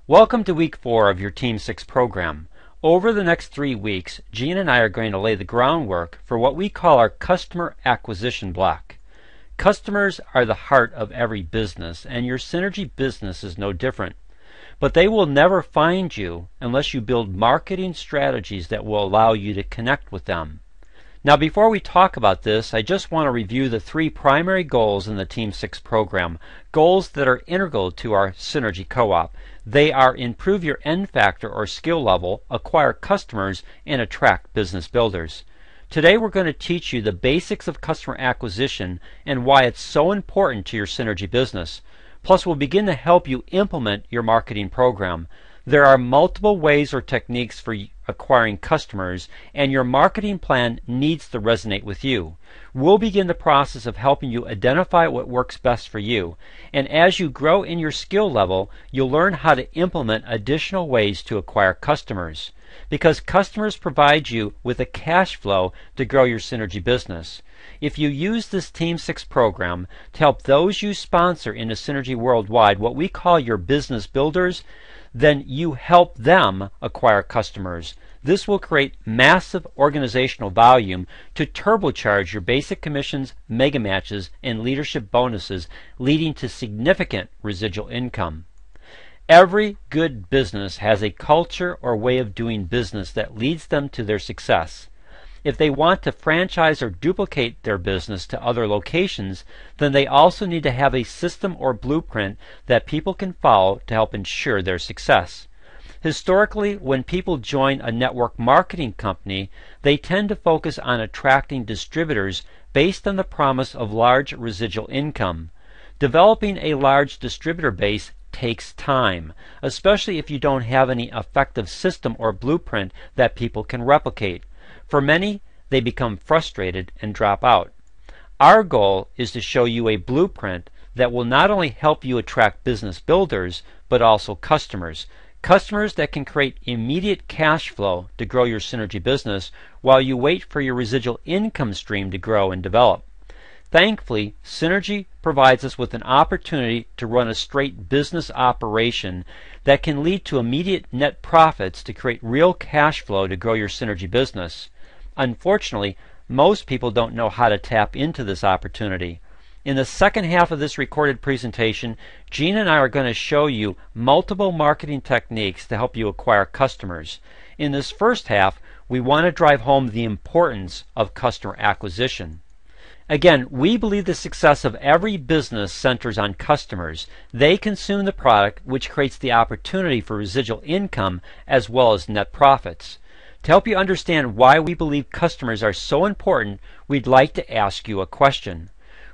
Welcome to week 4 of your Team 6 program. Over the next 3 weeks, Gene and I are going to lay the groundwork for what we call our customer acquisition block. Customers are the heart of every business, and your Synergy business is no different. But they will never find you unless you build marketing strategies that will allow you to connect with them. Now, before we talk about this, I just want to review the 3 primary goals in the Team 6 program, goals that are integral to our Synergy Co-op. They are improve your N factor or skill level, acquire customers, and attract business builders. Today we're going to teach you the basics of customer acquisition and why it's so important to your Synergy business. Plus, we'll begin to help you implement your marketing program. There are multiple ways or techniques for acquiring customers, and your marketing plan needs to resonate with you. We'll begin the process of helping you identify what works best for you, and as you grow in your skill level, you'll learn how to implement additional ways to acquire customers. Because customers provide you with a cash flow to grow your Synergy business. If you use this Team 6 program to help those you sponsor in the Synergy worldwide, what we call your business builders, then you help them acquire customers. This will create massive organizational volume to turbocharge your basic commissions, mega matches, and leadership bonuses, leading to significant residual income. Every good business has a culture or way of doing business that leads them to their success. If they want to franchise or duplicate their business to other locations, then they also need to have a system or blueprint that people can follow to help ensure their success. Historically, when people join a network marketing company, they tend to focus on attracting distributors based on the promise of large residual income. Developing a large distributor base takes time, especially if you don't have any effective system or blueprint that people can replicate. For many, they become frustrated and drop out. Our goal is to show you a blueprint that will not only help you attract business builders, but also customers. Customers that can create immediate cash flow to grow your Synergy business while you wait for your residual income stream to grow and develop. Thankfully, Synergy provides us with an opportunity to run a straight business operation that can lead to immediate net profits to create real cash flow to grow your Synergy business. Unfortunately, most people don't know how to tap into this opportunity. In the second half of this recorded presentation, Gene and I are going to show you multiple marketing techniques to help you acquire customers. In this first half, we want to drive home the importance of customer acquisition. Again, we believe the success of every business centers on customers. They consume the product, which creates the opportunity for residual income as well as net profits. To help you understand why we believe customers are so important, we'd like to ask you a question.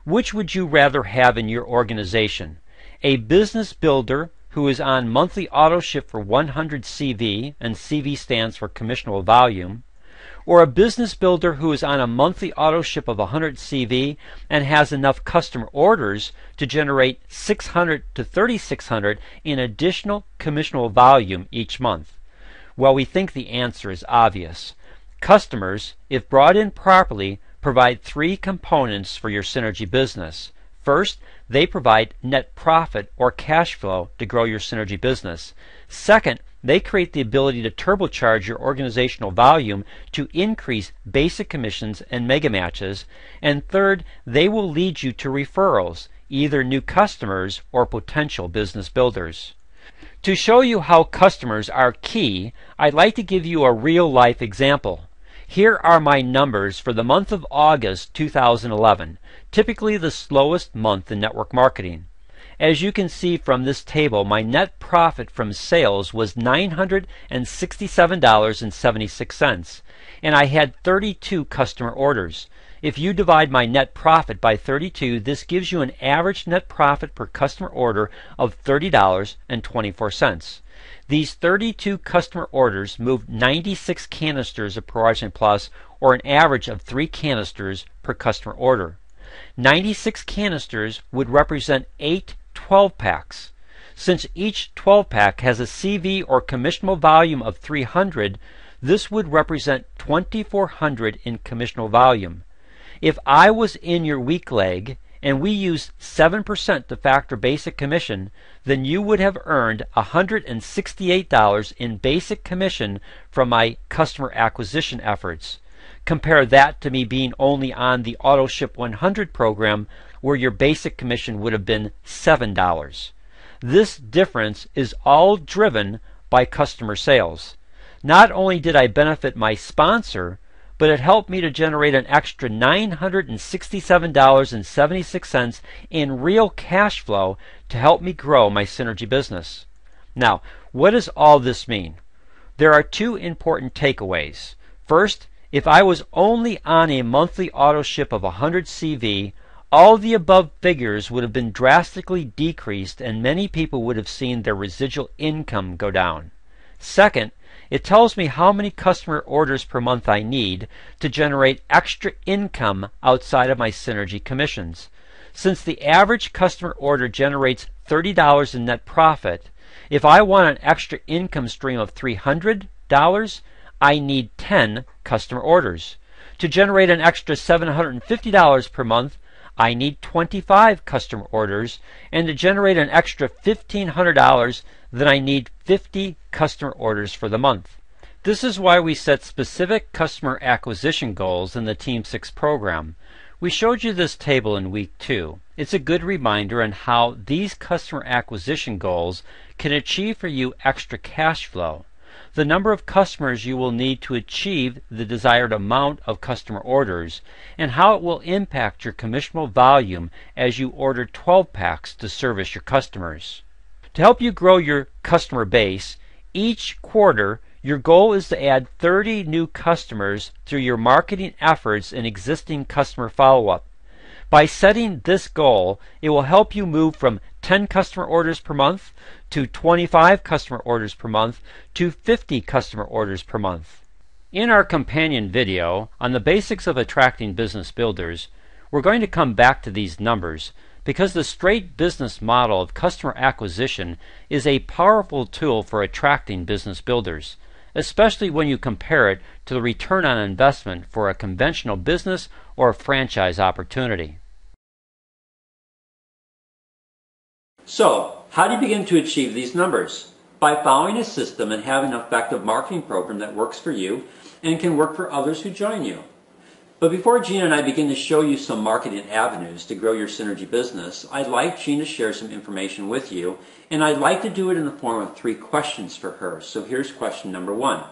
Which would you rather have in your organization? A business builder who is on monthly auto ship for 100 CV, and CV stands for commissionable volume, or a business builder who is on a monthly auto ship of 100 CV and has enough customer orders to generate 600 to 3,600 in additional commissionable volume each month? Well, we think the answer is obvious. Customers, if brought in properly, provide 3 components for your Synergy business. First, they provide net profit or cash flow to grow your Synergy business. Second, they create the ability to turbocharge your organizational volume to increase basic commissions and mega matches. And third, they will lead you to referrals, either new customers or potential business builders. To show you how customers are key, I'd like to give you a real-life example. Here are my numbers for the month of August 2011, typically the slowest month in network marketing. As you can see from this table, my net profit from sales was $967.76, and I had 32 customer orders. If you divide my net profit by 32, this gives you an average net profit per customer order of $30.24. These 32 customer orders moved 96 canisters of Pro-Argent Plus, or an average of 3 canisters per customer order. 96 canisters would represent 8 12-packs. Since each 12-pack has a CV or commissionable volume of 300, this would represent 2,400 in commissionable volume. If I was in your weak leg and we used 7% to factor basic commission, then you would have earned $168 in basic commission from my customer acquisition efforts. Compare that to me being only on the Auto Ship 100 program, where your basic commission would have been $7. This difference is all driven by customer sales. Not only did I benefit my sponsor, but it helped me to generate an extra $967.76 in real cash flow to help me grow my Synergy business. Now, what does all this mean? There are two important takeaways. First, if I was only on a monthly auto ship of 100 CV, all the above figures would have been drastically decreased and many people would have seen their residual income go down. Second, it tells me how many customer orders per month I need to generate extra income outside of my Synergy commissions. Since the average customer order generates $30 in net profit, if I want an extra income stream of $300, I need 10 customer orders. To generate an extra $750 per month, I need 25 customer orders, and to generate an extra $1,500, then I need 50 customer orders for the month. This is why we set specific customer acquisition goals in the Team 6 program. We showed you this table in week 2. It's a good reminder on how these customer acquisition goals can achieve for you extra cash flow, the number of customers you will need to achieve the desired amount of customer orders, and how it will impact your commissionable volume as you order 12 packs to service your customers. To help you grow your customer base, each quarter your goal is to add 30 new customers through your marketing efforts and existing customer follow-up. By setting this goal, it will help you move from 10 customer orders per month to 25 customer orders per month to 50 customer orders per month. In our companion video on the basics of attracting business builders, we're going to come back to these numbers because the straight business model of customer acquisition is a powerful tool for attracting business builders, especially when you compare it to the return on investment for a conventional business or franchise opportunity. So, how do you begin to achieve these numbers? By following a system and having an effective marketing program that works for you and can work for others who join you. But before Gina and I begin to show you some marketing avenues to grow your Synergy business, I'd like Gina to share some information with you, and I'd like to do it in the form of 3 questions for her. So here's question number 1.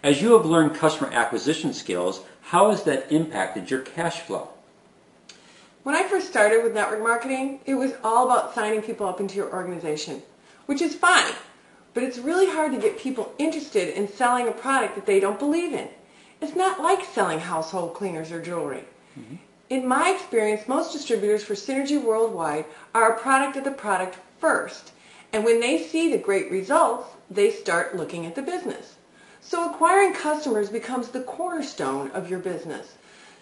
As you have learned customer acquisition skills, how has that impacted your cash flow? When I first started with network marketing, it was all about signing people up into your organization, which is fine, but it's really hard to get people interested in selling a product that they don't believe in. It's not like selling household cleaners or jewelry. Mm-hmm. In my experience, most distributors for Synergy worldwide are a product of the product first, and when they see the great results, they start looking at the business. So acquiring customers becomes the cornerstone of your business.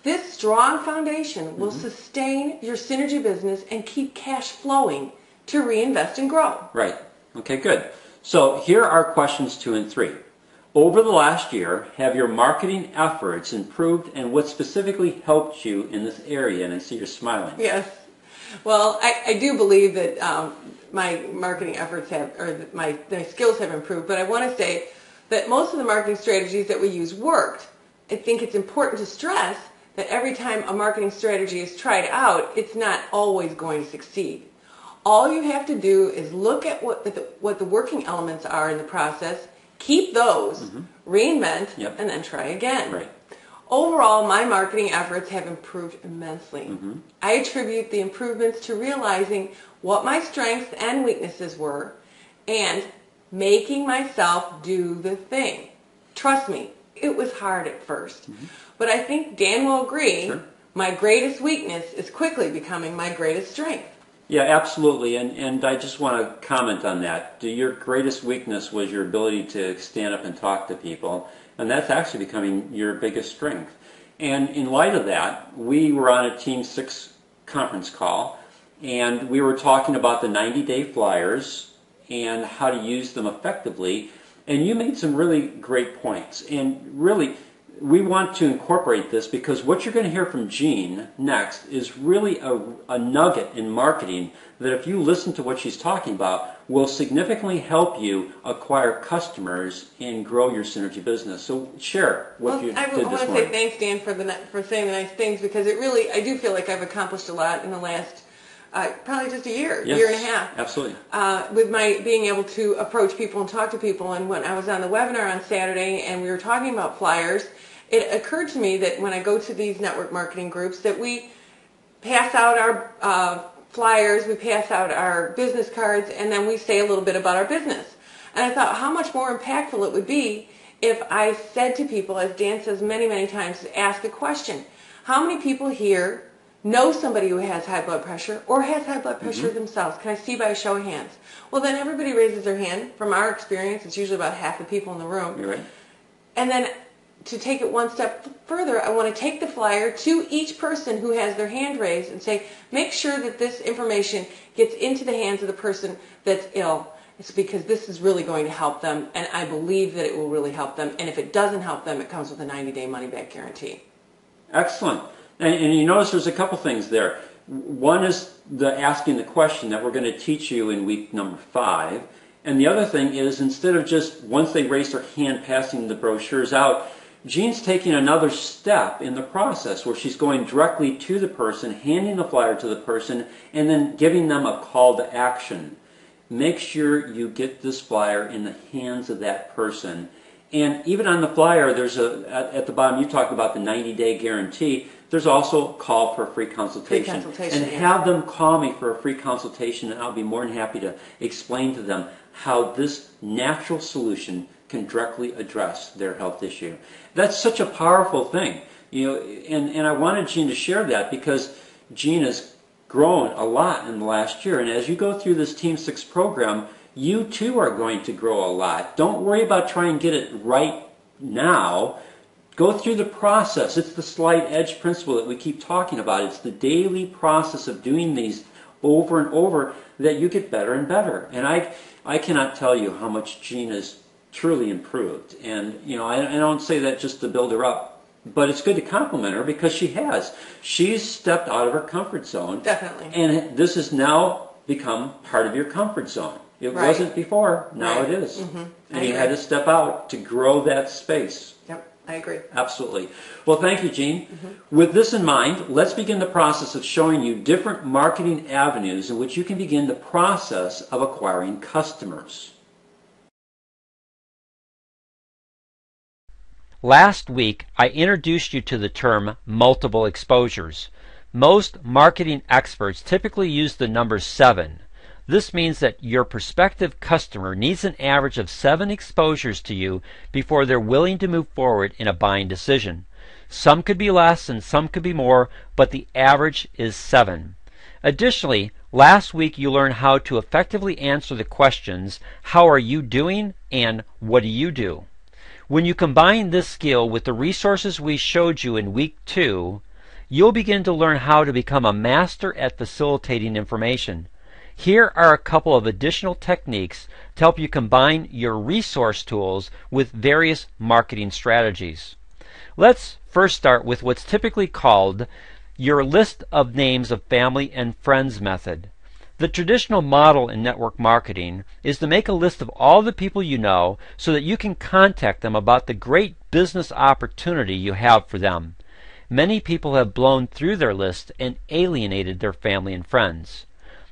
This strong foundation will sustain your Synergy business and keep cash flowing to reinvest and grow. Right. Okay, good. So here are questions 2 and 3. Over the last year, have your marketing efforts improved, and what specifically helped you in this area? And I see you're smiling. Yes. Well, I do believe that my marketing efforts have, or my skills have improved, but I want to say that most of the marketing strategies that we use worked. I think it's important to stress that every time a marketing strategy is tried out, it's not always going to succeed. All you have to do is look at what the working elements are in the process, keep those, reinvent, and then try again. Right. Overall, my marketing efforts have improved immensely. I attribute the improvements to realizing what my strengths and weaknesses were and making myself do the thing. Trust me, it was hard at first. But I think Dan will agree, my greatest weakness is quickly becoming my greatest strength. Yeah, absolutely. And I just want to comment on that. Your greatest weakness was your ability to stand up and talk to people, and that's actually becoming your biggest strength. And in light of that, we were on a Team 6 conference call, and we were talking about the 90-day flyers and how to use them effectively. And you made some really great points. And really, we want to incorporate this because what you're going to hear from Jean next is really a nugget in marketing that if you listen to what she's talking about will significantly help you acquire customers and grow your synergy business. So share what you did this morning. I want to say thanks, Dan, for saying the nice things, because I do feel like I've accomplished a lot in the last probably just a year, yes, year and a half. Absolutely. With my being able to approach people and talk to people. And when I was on the webinar on Saturday and we were talking about flyers, it occurred to me that when I go to these network marketing groups that we pass out our flyers, we pass out our business cards, and then we say a little bit about our business. And I thought how much more impactful it would be if I said to people, as Dan says many, many times, ask a question. How many people here know somebody who has high blood pressure or has high blood pressure themselves? Can I see by a show of hands? Well, then everybody raises their hand. From our experience, it's usually about half the people in the room. You're right. And then to take it one step further, I want to take the flyer to each person who has their hand raised and say, make sure that this information gets into the hands of the person that's ill. It's because this is really going to help them, and I believe that it will really help them. And if it doesn't help them, it comes with a 90-day money-back guarantee. Excellent. And you notice there's a couple things there. One is the asking the question that we're going to teach you in week number 5. And the other thing is, instead of just once they raise their hand passing the brochures out, Jean's taking another step in the process where she's going directly to the person, handing the flyer to the person, and then giving them a call to action. Make sure you get this flyer in the hands of that person. And even on the flyer, there's at the bottom you talked about the 90-day guarantee. There's also a call for a free consultation. And have them call me for a free consultation, and I'll be more than happy to explain to them how this natural solution can directly address their health issue. That's such a powerful thing, and I wanted Jean to share that because Jean has grown a lot in the last year, and as you go through this Team 6 program, you too are going to grow a lot. Don't worry about trying to get it right now. Go through the process. It's the slight edge principle that we keep talking about. It's the daily process of doing these over and over that you get better and better. And I cannot tell you how much Jean has truly improved. And, I don't say that just to build her up, but it's good to compliment her because she has. She's stepped out of her comfort zone. Definitely. And this has now become part of your comfort zone. It wasn't before. Now it is. Mm-hmm. And you had to step out to grow that space. Yep, I agree. Absolutely. Well, thank you, Jean. With this in mind, let's begin the process of showing you different marketing avenues in which you can begin the process of acquiring customers. Last week, I introduced you to the term multiple exposures. Most marketing experts typically use the number 7. This means that your prospective customer needs an average of 7 exposures to you before they're willing to move forward in a buying decision. Some could be less and some could be more, but the average is 7. Additionally, last week you learned how to effectively answer the questions, how are you doing and what do you do? When you combine this skill with the resources we showed you in week 2, you'll begin to learn how to become a master at facilitating information. Here are a couple of additional techniques to help you combine your resource tools with various marketing strategies. Let's first start with what's typically called your list of names of family and friends method. The traditional model in network marketing is to make a list of all the people you know so that you can contact them about the great business opportunity you have for them. Many people have blown through their list and alienated their family and friends.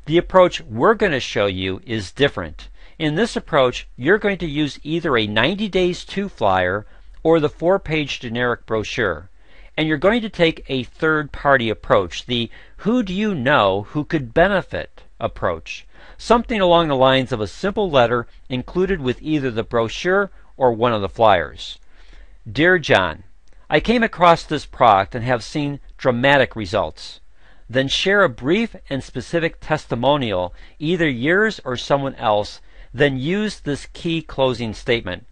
The approach we're going to show you is different. In this approach, you're going to use either a 90 Days To flyer or the 4-page generic brochure. And you're going to take a third-party approach, the who do you know who could benefit approach. Something along the lines of a simple letter included with either the brochure or one of the flyers. Dear John, I came across this product and have seen dramatic results. Then share a brief and specific testimonial, either yours or someone else. Then use this key closing statement.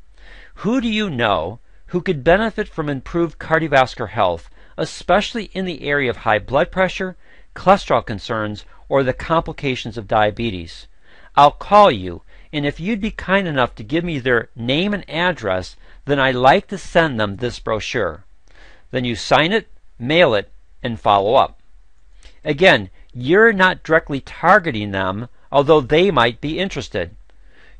Who do you know who could benefit from improved cardiovascular health, especially in the area of high blood pressure, cholesterol concerns, or the complications of diabetes? I'll call you and if you'd be kind enough to give me their name and address, then I'd like to send them this brochure. Then you sign it, mail it, and follow up. Again, you're not directly targeting them, although they might be interested.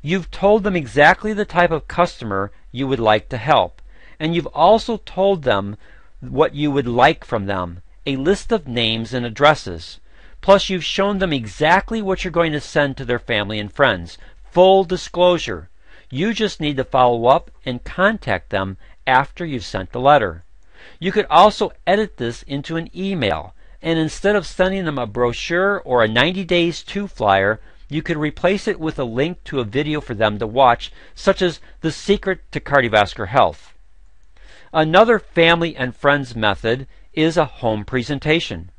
You've told them exactly the type of customer you would like to help, and you've also told them what you would like from them, a list of names and addresses. Plus, you've shown them exactly what you're going to send to their family and friends. Full disclosure. You just need to follow up and contact them after you've sent the letter. You could also edit this into an email, and instead of sending them a brochure or a 90 Days To flyer, you could replace it with a link to a video for them to watch, such as The Secret to Cardiovascular Health. Another family and friends method is a home presentation.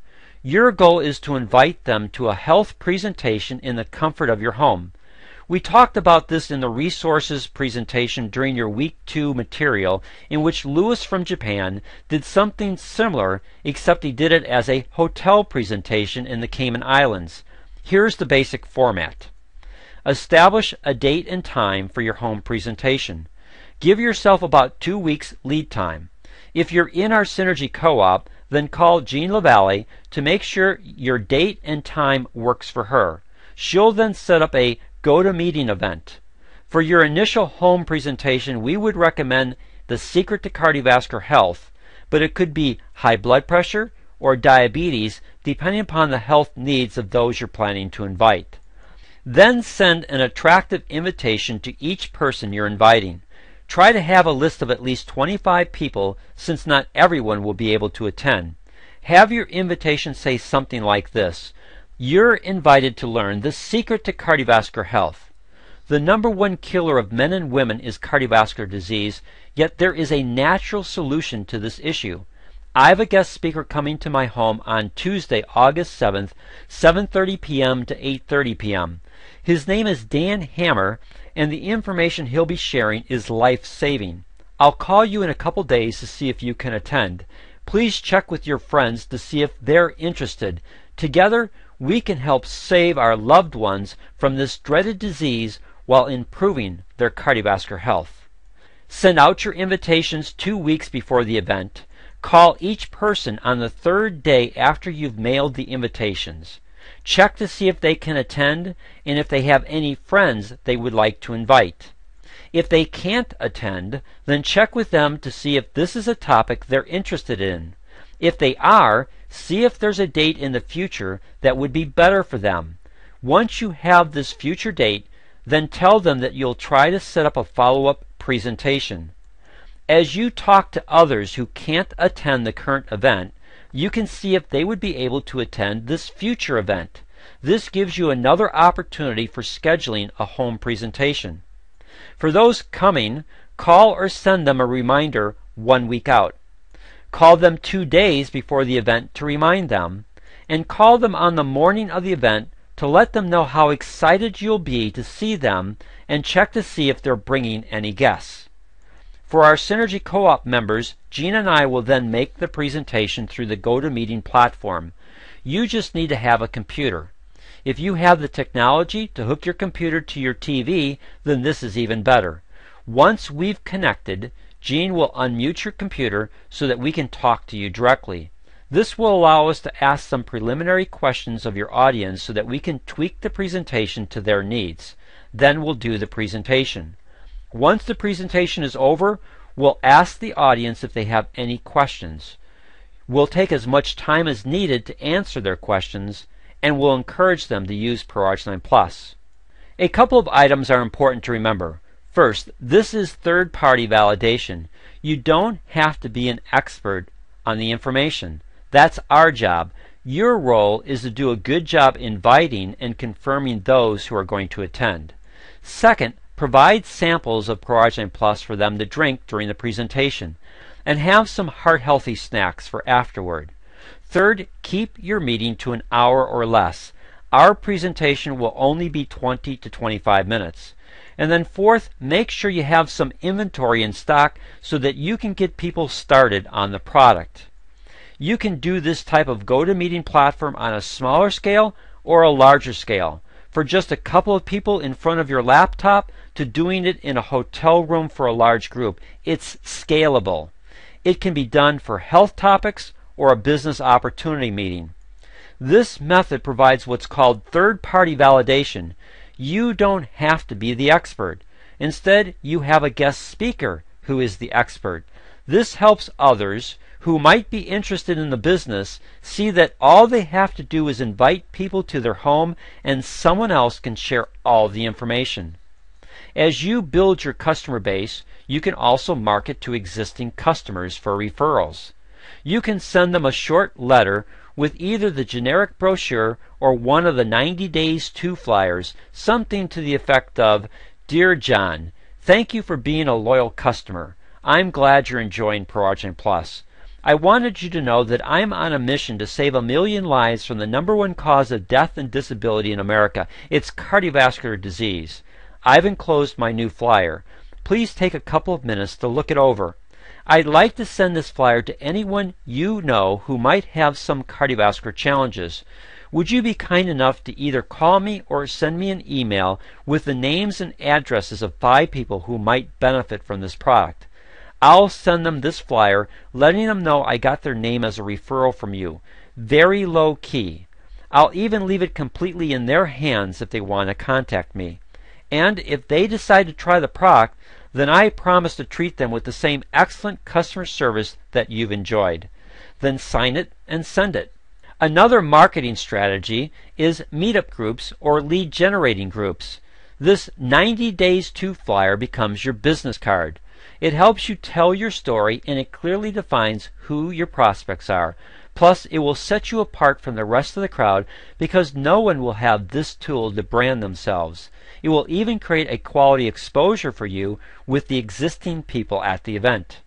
Your goal is to invite them to a health presentation in the comfort of your home. We talked about this in the resources presentation during your Week 2 material, in which Lewis from Japan did something similar, except he did it as a hotel presentation in the Cayman Islands. Here's the basic format. Establish a date and time for your home presentation. Give yourself about 2 weeks lead time. If you're in our Synergy Co-op, then call Jean LaValle to make sure your date and time works for her. She'll then set up a go-to-meeting event. For your initial home presentation, we would recommend The Secret to Cardiovascular Health, but it could be high blood pressure or diabetes, depending upon the health needs of those you're planning to invite. Then send an attractive invitation to each person you're inviting. Try to have a list of at least 25 people, since not everyone will be able to attend. Have your invitation say something like this: you're invited to learn the secret to cardiovascular health. The number one killer of men and women is cardiovascular disease, yet there is a natural solution to this issue. I have a guest speaker coming to my home on Tuesday, August 7th, 7:30 p.m. to 8:30 p.m. His name is Dan Hammer, and the information he'll be sharing is life-saving. I'll call you in a couple days to see if you can attend. Please check with your friends to see if they're interested. Together, we can help save our loved ones from this dreaded disease while improving their cardiovascular health. Send out your invitations 2 weeks before the event. Call each person on the third day after you've mailed the invitations. Check to see if they can attend and if they have any friends they would like to invite. If they can't attend, then check with them to see if this is a topic they're interested in. If they are, see if there's a date in the future that would be better for them. Once you have this future date, then tell them that you'll try to set up a follow-up presentation. As you talk to others who can't attend the current event, you can see if they would be able to attend this future event. This gives you another opportunity for scheduling a home presentation. For those coming, call or send them a reminder 1 week out. Call them 2 days before the event to remind them, and call them on the morning of the event to let them know how excited you'll be to see them, and check to see if they're bringing any guests. For our Synergy Co-op members, Jean and I will then make the presentation through the GoToMeeting platform. You just need to have a computer. If you have the technology to hook your computer to your TV, then this is even better. Once we've connected, Jean will unmute your computer so that we can talk to you directly. This will allow us to ask some preliminary questions of your audience so that we can tweak the presentation to their needs. Then we'll do the presentation. Once the presentation is over, we'll ask the audience if they have any questions. We'll take as much time as needed to answer their questions, and we'll encourage them to use ProArch9 Plus. A couple of items are important to remember. First, this is third-party validation. You don't have to be an expert on the information. That's our job. Your role is to do a good job inviting and confirming those who are going to attend. Second, provide samples of ProArch9 Plus for them to drink during the presentation, and have some heart-healthy snacks for afterward. Third, keep your meeting to an hour or less. Our presentation will only be 20 to 25 minutes. And then fourth, make sure you have some inventory in stock so that you can get people started on the product. You can do this type of GoToMeeting platform on a smaller scale or a larger scale. for just a couple of people in front of your laptop to doing it in a hotel room for a large group. It's scalable. It can be done for health topics or a business opportunity meeting. This method provides what's called third-party validation. You don't have to be the expert. Instead, you have a guest speaker who is the expert. This helps others who might be interested in the business see that all they have to do is invite people to their home and someone else can share all the information. As you build your customer base, you can also market to existing customers for referrals. You can send them a short letter with either the generic brochure or one of the 90 Days to flyers, something to the effect of, "Dear John, thank you for being a loyal customer. I'm glad you're enjoying ProArgent Plus. I wanted you to know that I'm on a mission to save 1 million lives from the #1 cause of death and disability in America. It's cardiovascular disease. I've enclosed my new flyer. Please take a couple of minutes to look it over. I'd like to send this flyer to anyone you know who might have some cardiovascular challenges. Would you be kind enough to either call me or send me an email with the names and addresses of 5 people who might benefit from this product? I'll send them this flyer, letting them know I got their name as a referral from you. Very low key. I'll even leave it completely in their hands if they want to contact me. And if they decide to try the product, then I promise to treat them with the same excellent customer service that you've enjoyed. Then sign it and send it." Another marketing strategy is meetup groups or lead generating groups. This 90 Days to flyer becomes your business card. It helps you tell your story and it clearly defines who your prospects are. Plus, it will set you apart from the rest of the crowd because no one will have this tool to brand themselves. It will even create a quality exposure for you with the existing people at the event.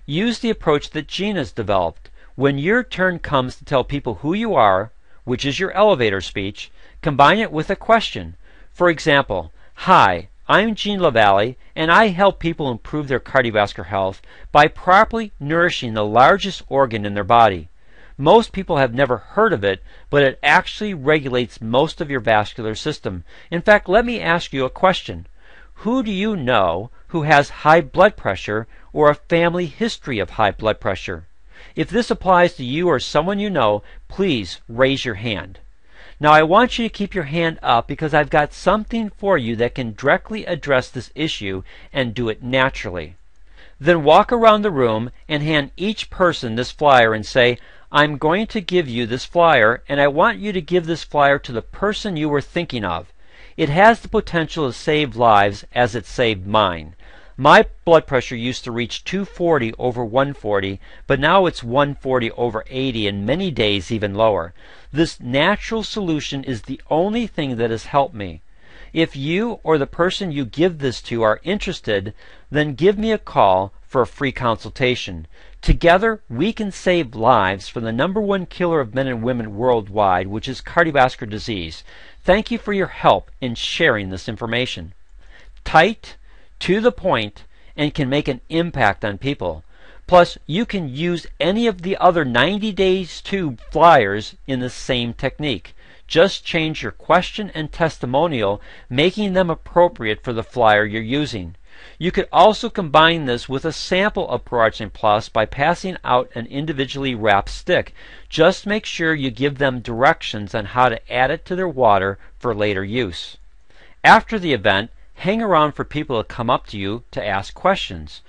Use the approach that Gina's developed. When your turn comes to tell people who you are, which is your elevator speech, combine it with a question. For example, "Hi, I'm Gene LaValle, and I help people improve their cardiovascular health by properly nourishing the largest organ in their body. Most people have never heard of it, but it actually regulates most of your vascular system. In fact, let me ask you a question. Who do you know who has high blood pressure or a family history of high blood pressure? If this applies to you or someone you know, please raise your hand." Now I want you to keep your hand up because I've got something for you that can directly address this issue and do it naturally. Then walk around the room and hand each person this flyer and say, "I'm going to give you this flyer and I want you to give this flyer to the person you were thinking of. It has the potential to save lives as it saved mine. My blood pressure used to reach 240 over 140, but now it's 140 over 80 and many days even lower. This natural solution is the only thing that has helped me. If you or the person you give this to are interested, then give me a call for a free consultation. Together, we can save lives from the #1 killer of men and women worldwide, which is cardiovascular disease. Thank you for your help in sharing this information." Tight, to the point, and can make an impact on people. Plus, you can use any of the other 90 Days to flyers in the same technique. Just change your question and testimonial, making them appropriate for the flyer you're using. You could also combine this with a sample of ProArgent Plus by passing out an individually wrapped stick. Just make sure you give them directions on how to add it to their water for later use. After the event, hang around for people to come up to you to ask questions.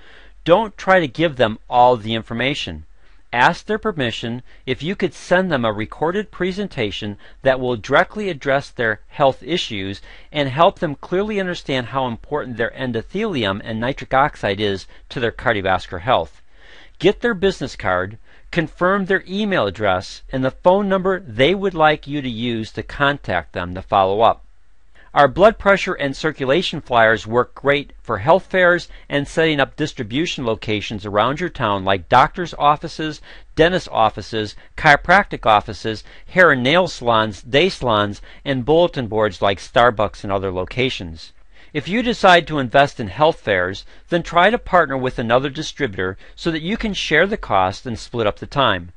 Don't try to give them all the information. Ask their permission if you could send them a recorded presentation that will directly address their health issues and help them clearly understand how important their endothelium and nitric oxide is to their cardiovascular health. Get their business card, confirm their email address, and the phone number they would like you to use to contact them to follow up. Our blood pressure and circulation flyers work great for health fairs and setting up distribution locations around your town like doctor's offices, dentist offices, chiropractic offices, hair and nail salons, day salons, and bulletin boards like Starbucks and other locations. If you decide to invest in health fairs, then try to partner with another distributor so that you can share the cost and split up the time.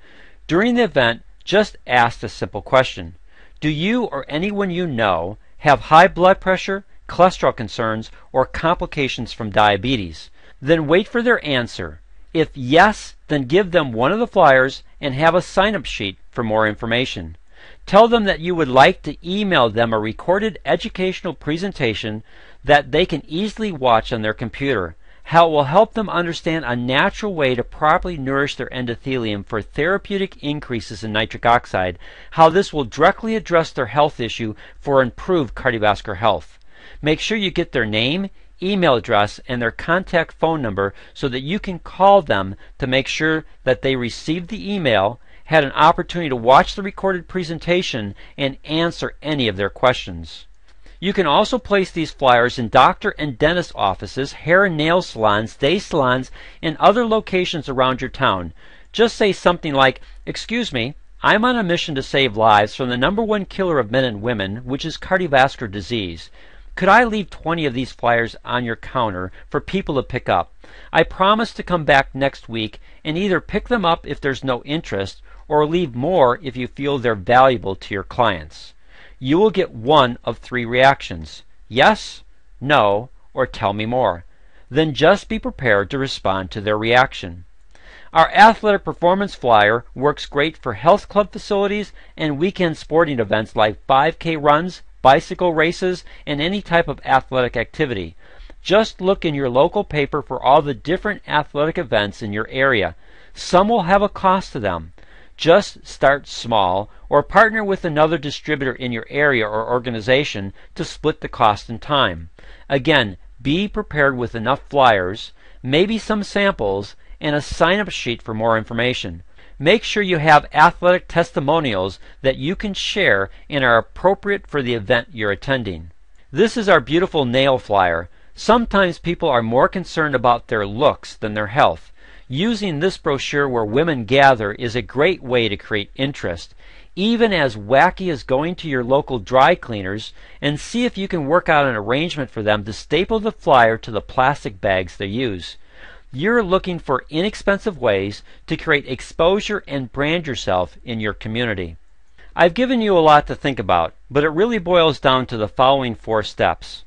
During the event, just ask a simple question. Do you or anyone you know have high blood pressure, cholesterol concerns, or complications from diabetes? Then wait for their answer. If yes, then give them one of the flyers and have a sign-up sheet for more information. Tell them that you would like to email them a recorded educational presentation that they can easily watch on their computer. How it will help them understand a natural way to properly nourish their endothelium for therapeutic increases in nitric oxide, how this will directly address their health issue for improved cardiovascular health. Make sure you get their name, email address, and their contact phone number so that you can call them to make sure that they received the email, had an opportunity to watch the recorded presentation, and answer any of their questions. You can also place these flyers in doctor and dentist offices, hair and nail salons, day salons, and other locations around your town. Just say something like, "Excuse me, I'm on a mission to save lives from the #1 killer of men and women, which is cardiovascular disease. Could I leave 20 of these flyers on your counter for people to pick up? I promise to come back next week and either pick them up if there's no interest or leave more if you feel they're valuable to your clients." You will get one of 3 reactions: yes, no, or tell me more. Then just be prepared to respond to their reaction. Our athletic performance flyer works great for health club facilities and weekend sporting events like 5K runs, bicycle races, and any type of athletic activity. Just look in your local paper for all the different athletic events in your area. Some will have a cost to them. Just start small or partner with another distributor in your area or organization to split the cost and time. Again, be prepared with enough flyers, maybe some samples, and a sign-up sheet for more information. Make sure you have athletic testimonials that you can share and are appropriate for the event you're attending. This is our beautiful nail flyer. Sometimes people are more concerned about their looks than their health. Using this brochure where women gather is a great way to create interest, even as wacky as going to your local dry cleaners and see if you can work out an arrangement for them to staple the flyer to the plastic bags they use. You're looking for inexpensive ways to create exposure and brand yourself in your community. I've given you a lot to think about, but it really boils down to the following 4 steps.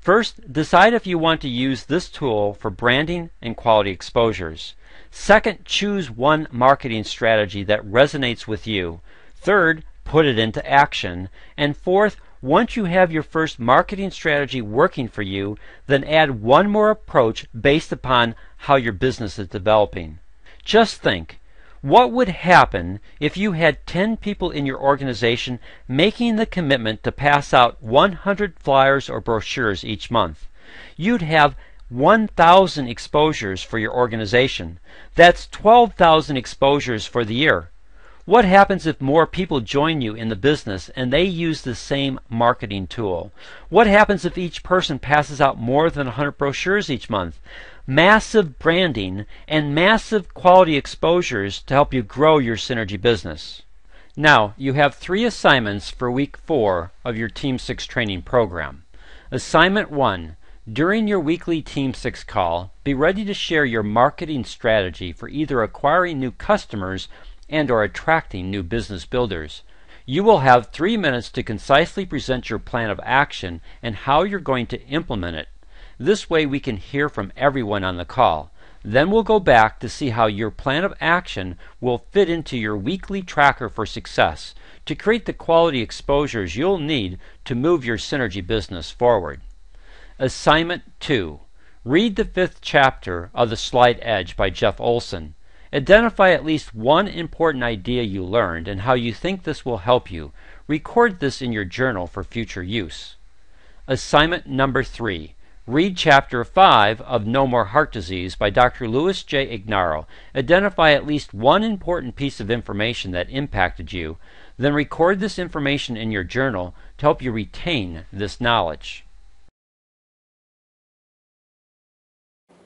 First, decide if you want to use this tool for branding and quality exposures. Second, choose one marketing strategy that resonates with you. Third, put it into action. And fourth, once you have your first marketing strategy working for you, then add one more approach based upon how your business is developing. Just think, what would happen if you had 10 people in your organization making the commitment to pass out 100 flyers or brochures each month? You'd have 1,000 exposures for your organization. That's 12,000 exposures for the year. What happens if more people join you in the business and they use the same marketing tool? What happens if each person passes out more than 100 brochures each month? Massive branding and massive quality exposures to help you grow your Synergy business. Now, you have 3 assignments for week 4 of your Team 6 training program. Assignment 1. During your weekly Team 6 call, be ready to share your marketing strategy for either acquiring new customers and or attracting new business builders. You will have 3 minutes to concisely present your plan of action and how you're going to implement it. This way we can hear from everyone on the call. Then we'll go back to see how your plan of action will fit into your weekly tracker for success to create the quality exposures you'll need to move your Synergy business forward. Assignment 2. Read the 5th chapter of The Slight Edge by Jeff Olson. Identify at least one important idea you learned and how you think this will help you. Record this in your journal for future use. Assignment number 3. Read Chapter 5 of No More Heart Disease by Dr. Louis J. Ignarro. Identify at least one important piece of information that impacted you. Then record this information in your journal to help you retain this knowledge.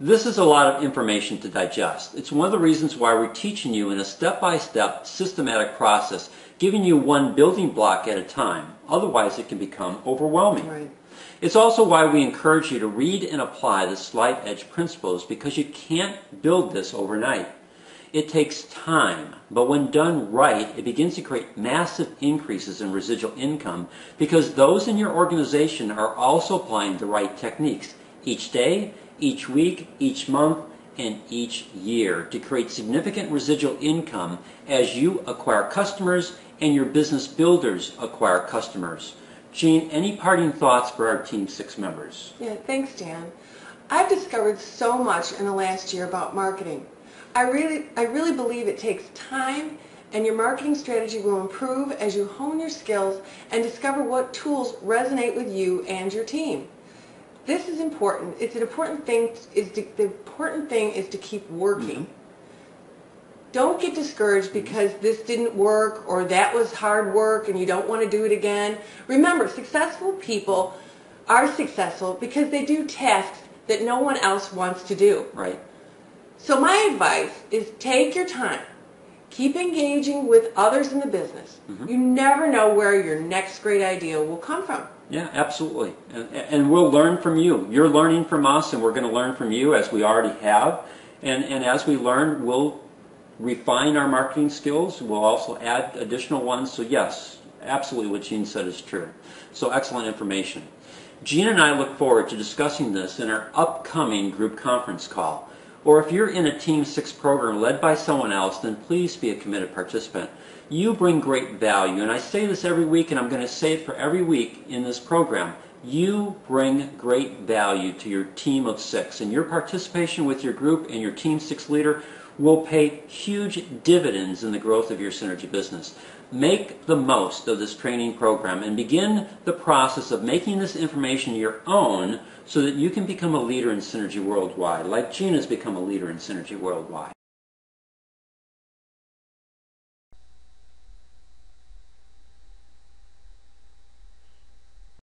This is a lot of information to digest. It's one of the reasons why we're teaching you in a step-by-step systematic process, giving you one building block at a time. Otherwise, it can become overwhelming. Right. It's also why we encourage you to read and apply the Slight Edge principles, because you can't build this overnight. It takes time, but when done right, it begins to create massive increases in residual income because those in your organization are also applying the right techniques each day, each week, each month, and each year to create significant residual income as you acquire customers and your business builders acquire customers. Jean, any parting thoughts for our Team 6 members? Yeah, thanks, Dan. I've discovered so much in the last year about marketing. I really believe it takes time, and your marketing strategy will improve as you hone your skills and discover what tools resonate with you and your team. This is important. The important thing is to keep working. Mm-hmm. Don't get discouraged because this didn't work or that was hard work and you don't want to do it again. Remember, successful people are successful because they do tasks that no one else wants to do. Right. So my advice is take your time. Keep engaging with others in the business. Mm-hmm. You never know where your next great idea will come from. Yeah, absolutely. And we'll learn from you. You're learning from us, and we're going to learn from you as we already have. And as we learn, we'll refine our marketing skills. We'll also add additional ones. So yes, absolutely what Jean said is true. So excellent information. Jean and I look forward to discussing this in our upcoming group conference call. Or if you're in a Team 6 program led by someone else, then please be a committed participant. You bring great value, and I say this every week, and I'm going to say it for every week in this program. You bring great value to your team of 6, and your participation with your group and your Team 6 leader will pay huge dividends in the growth of your Synergy business. Make the most of this training program and begin the process of making this information your own so that you can become a leader in Synergy worldwide, like Jean has become a leader in Synergy worldwide.